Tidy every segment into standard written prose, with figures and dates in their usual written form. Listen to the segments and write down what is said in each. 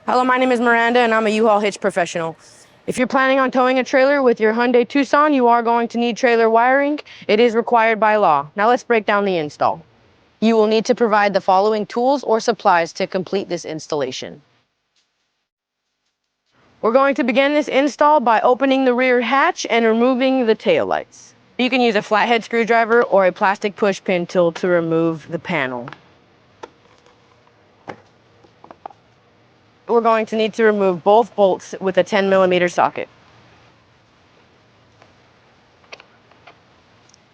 Hello, my name is Miranda and I'm a U-Haul hitch professional. If you're planning on towing a trailer with your Hyundai Tucson, you are going to need trailer wiring. It is required by law. Now let's break down the install. You will need to provide the following tools or supplies to complete this installation. We're going to begin this install by opening the rear hatch and removing the taillights. You can use a flathead screwdriver or a plastic push pin tool to remove the panel. We're going to need to remove both bolts with a 10mm socket.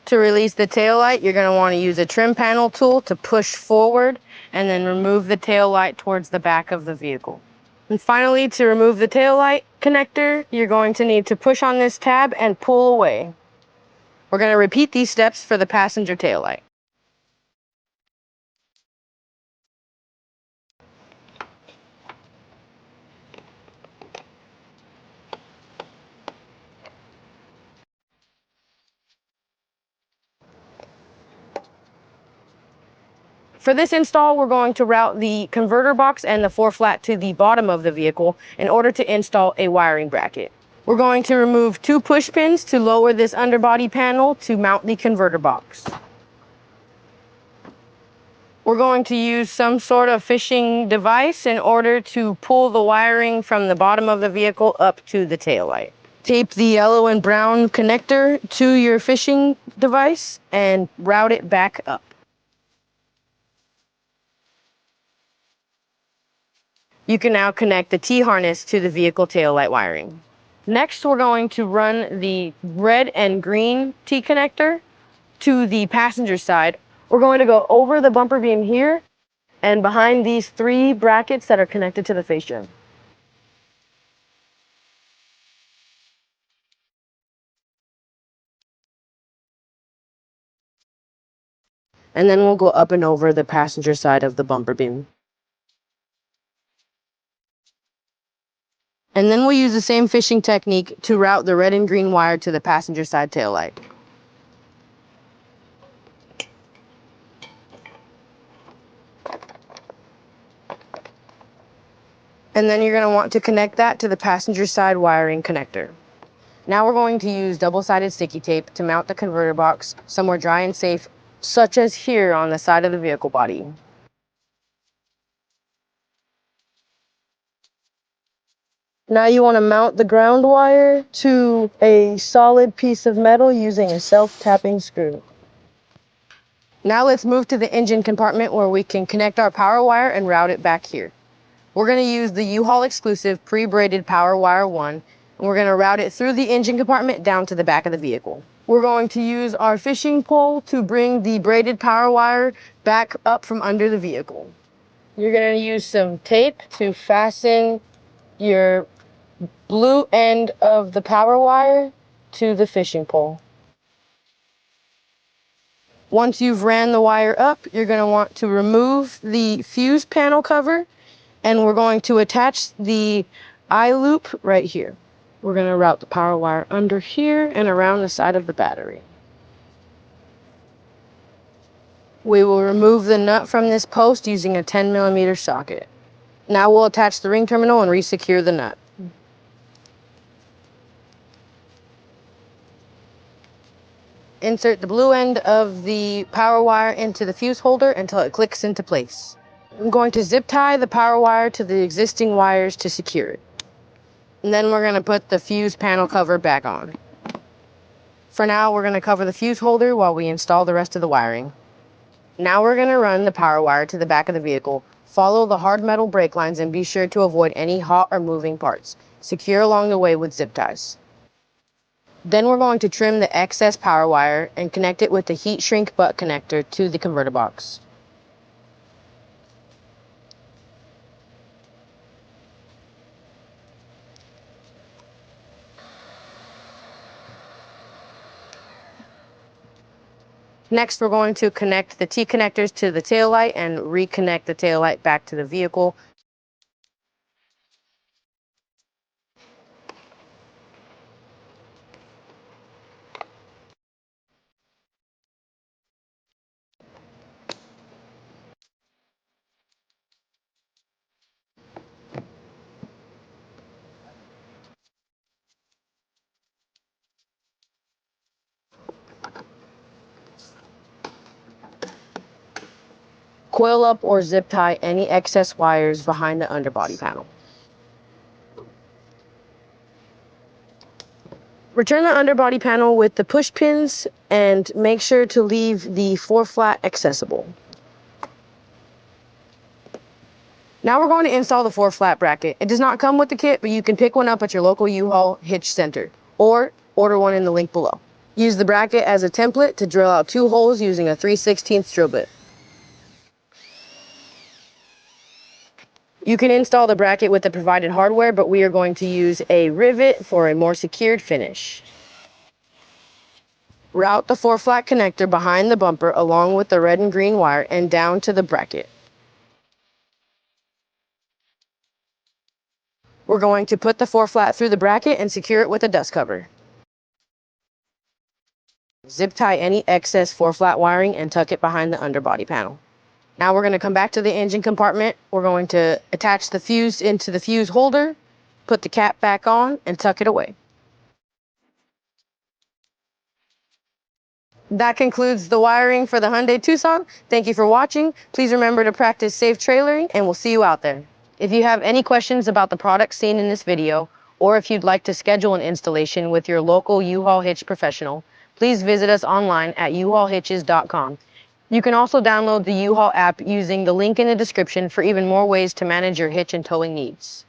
To release the taillight, you're going to want to use a trim panel tool to push forward and then remove the taillight towards the back of the vehicle. And finally, to remove the taillight connector, you're going to need to push on this tab and pull away. We're going to repeat these steps for the passenger taillight. For this install, we're going to route the converter box and the 4-flat to the bottom of the vehicle in order to install a wiring bracket. We're going to remove 2 push pins to lower this underbody panel to mount the converter box. We're going to use some sort of fishing device in order to pull the wiring from the bottom of the vehicle up to the taillight. Tape the yellow and brown connector to your fishing device and route it back up. You can now connect the T-harness to the vehicle taillight wiring. Next, we're going to run the red and green T-connector to the passenger side. We're going to go over the bumper beam here and behind these 3 brackets that are connected to the fascia. And then we'll go up and over the passenger side of the bumper beam. And then we'll use the same fishing technique to route the red and green wire to the passenger side taillight. And then you're going to want to connect that to the passenger side wiring connector. Now we're going to use double-sided sticky tape to mount the converter box somewhere dry and safe, such as here on the side of the vehicle body. Now you want to mount the ground wire to a solid piece of metal using a self-tapping screw. Now let's move to the engine compartment where we can connect our power wire and route it back here. We're going to use the U-Haul exclusive pre-braided power wire 1, and we're going to route it through the engine compartment down to the back of the vehicle. We're going to use our fishing pole to bring the braided power wire back up from under the vehicle. You're going to use some tape to fasten your blue end of the power wire to the fishing pole. Once you've ran the wire up, you're going to want to remove the fuse panel cover, and we're going to attach the eye loop right here. We're going to route the power wire under here and around the side of the battery. We will remove the nut from this post using a 10mm socket. Now we'll attach the ring terminal and re-secure the nut. Insert the blue end of the power wire into the fuse holder until it clicks into place. I'm going to zip tie the power wire to the existing wires to secure it. And then we're going to put the fuse panel cover back on. For now, we're going to cover the fuse holder while we install the rest of the wiring. Now we're going to run the power wire to the back of the vehicle. Follow the hard metal brake lines and be sure to avoid any hot or moving parts. Secure along the way with zip ties. Then we're going to trim the excess power wire and connect it with the heat shrink butt connector to the converter box. Next, we're going to connect the T-connectors to the taillight and reconnect the taillight back to the vehicle. Coil up or zip tie any excess wires behind the underbody panel. Return the underbody panel with the push pins and make sure to leave the 4-flat accessible. Now we're going to install the 4-flat bracket. It does not come with the kit, but you can pick one up at your local U-Haul hitch center or order one in the link below. Use the bracket as a template to drill out 2 holes using a 3/16 drill bit. You can install the bracket with the provided hardware, but we are going to use a rivet for a more secured finish. Route the 4-flat connector behind the bumper along with the red and green wire and down to the bracket. We're going to put the 4-flat through the bracket and secure it with a dust cover. Zip tie any excess 4-flat wiring and tuck it behind the underbody panel. Now we're going to come back to the engine compartment. We're going to attach the fuse into the fuse holder, put the cap back on, and tuck it away. That concludes the wiring for the Hyundai Tucson. Thank you for watching. Please remember to practice safe trailering, and we'll see you out there. If you have any questions about the products seen in this video, or if you'd like to schedule an installation with your local U-Haul hitch professional, please visit us online at uhaulhitches.com. You can also download the U-Haul app using the link in the description for even more ways to manage your hitch and towing needs.